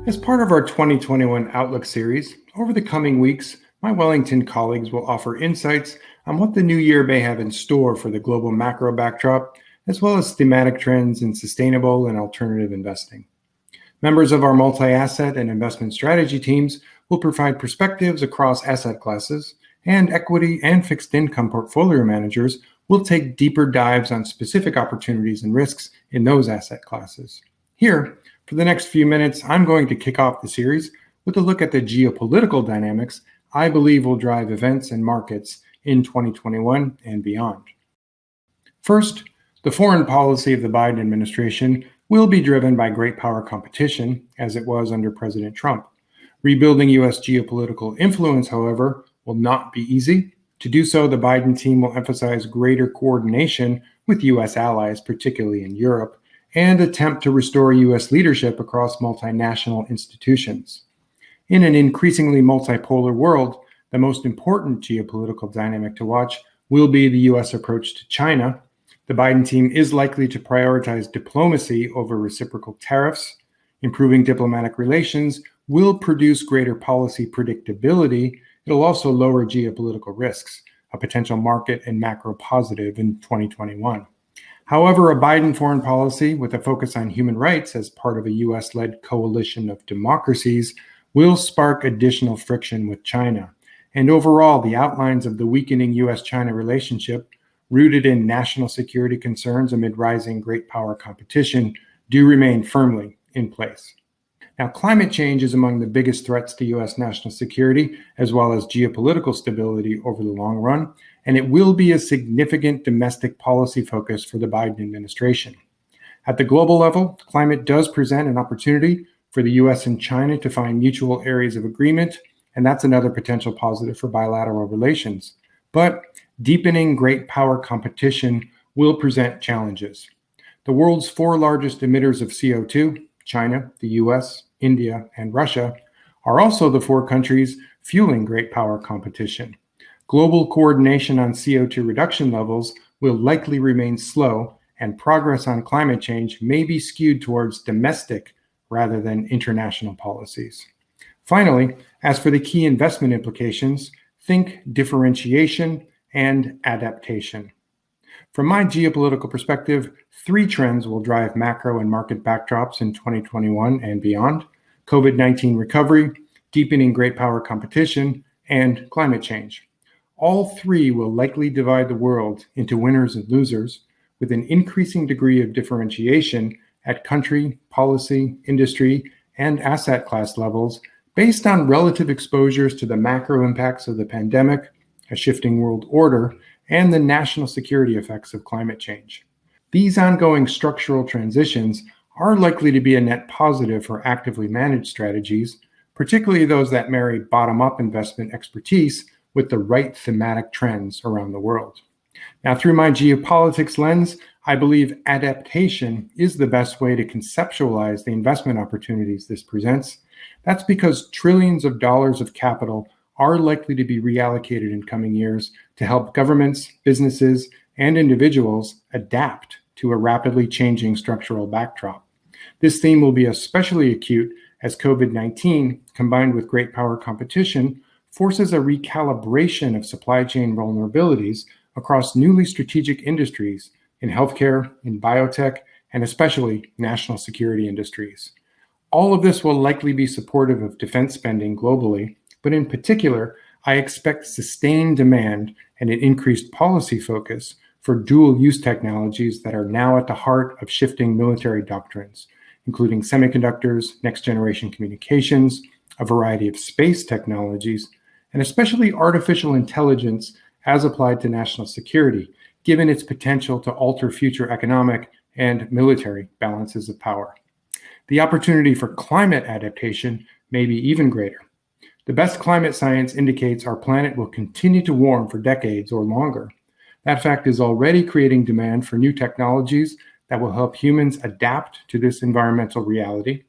As part of our 2021 Outlook series, over the coming weeks, my Wellington colleagues will offer insights on what the new year may have in store for the global macro backdrop, as well as thematic trends in sustainable and alternative investing. Members of our multi-asset and investment strategy teams will provide perspectives across asset classes, and equity and fixed income portfolio managers will take deeper dives on specific opportunities and risks in those asset classes. Here, for the next few minutes, I'm going to kick off the series with a look at the geopolitical dynamics I believe will drive events and markets in 2021 and beyond. First, the foreign policy of the Biden administration will be driven by great power competition, as it was under President Trump. Rebuilding U.S. geopolitical influence, however, will not be easy. To do so, the Biden team will emphasize greater coordination with U.S. allies, particularly in Europe, and attempt to restore U.S. leadership across multinational institutions. In an increasingly multipolar world, the most important geopolitical dynamic to watch will be the U.S. approach to China. The Biden team is likely to prioritize diplomacy over reciprocal tariffs. Improving diplomatic relations will produce greater policy predictability. It'll also lower geopolitical risks, a potential market and macro positive in 2021. However, a Biden foreign policy with a focus on human rights as part of a U.S.-led coalition of democracies will spark additional friction with China. And overall, the outlines of the weakening U.S.-China relationship, rooted in national security concerns amid rising great power competition, do remain firmly in place. Now, climate change is among the biggest threats to U.S. national security, as well as geopolitical stability over the long run, and it will be a significant domestic policy focus for the Biden administration. At the global level, climate does present an opportunity for the U.S. and China to find mutual areas of agreement, and that's another potential positive for bilateral relations. But deepening great power competition will present challenges. The world's four largest emitters of CO2, China, the U.S., India, and Russia, are also the four countries fueling great power competition. Global coordination on CO2 reduction levels will likely remain slow, and progress on climate change may be skewed towards domestic rather than international policies. Finally, as for the key investment implications, think differentiation and adaptation. From my geopolitical perspective, three trends will drive macro and market backdrops in 2021 and beyond: COVID-19 recovery, deepening great power competition, and climate change. All three will likely divide the world into winners and losers, with an increasing degree of differentiation at country, policy, industry, and asset class levels based on relative exposures to the macro impacts of the pandemic, a shifting world order, and the national security effects of climate change. These ongoing structural transitions are likely to be a net positive for actively managed strategies, particularly those that marry bottom-up investment expertise with the right thematic trends around the world. Now, through my geopolitics lens, I believe adaptation is the best way to conceptualize the investment opportunities this presents. That's because trillions of dollars of capital are likely to be reallocated in coming years to help governments, businesses, and individuals adapt to a rapidly changing structural backdrop. This theme will be especially acute as COVID-19, combined with great power competition, forces a recalibration of supply chain vulnerabilities across newly strategic industries in healthcare, in biotech, and especially national security industries. All of this will likely be supportive of defense spending globally, but in particular, I expect sustained demand and an increased policy focus for dual-use technologies that are now at the heart of shifting military doctrines, including semiconductors, next-generation communications, a variety of space technologies, and especially artificial intelligence as applied to national security, given its potential to alter future economic and military balances of power. The opportunity for climate adaptation may be even greater. The best climate science indicates our planet will continue to warm for decades or longer. That fact is already creating demand for new technologies that will help humans adapt to this environmental reality.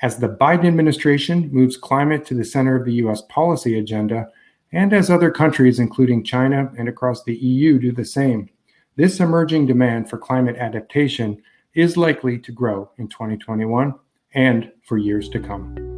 As the Biden administration moves climate to the center of the U.S. policy agenda, and as other countries, including China and across the EU, do the same, this emerging demand for climate adaptation is likely to grow in 2021 and for years to come.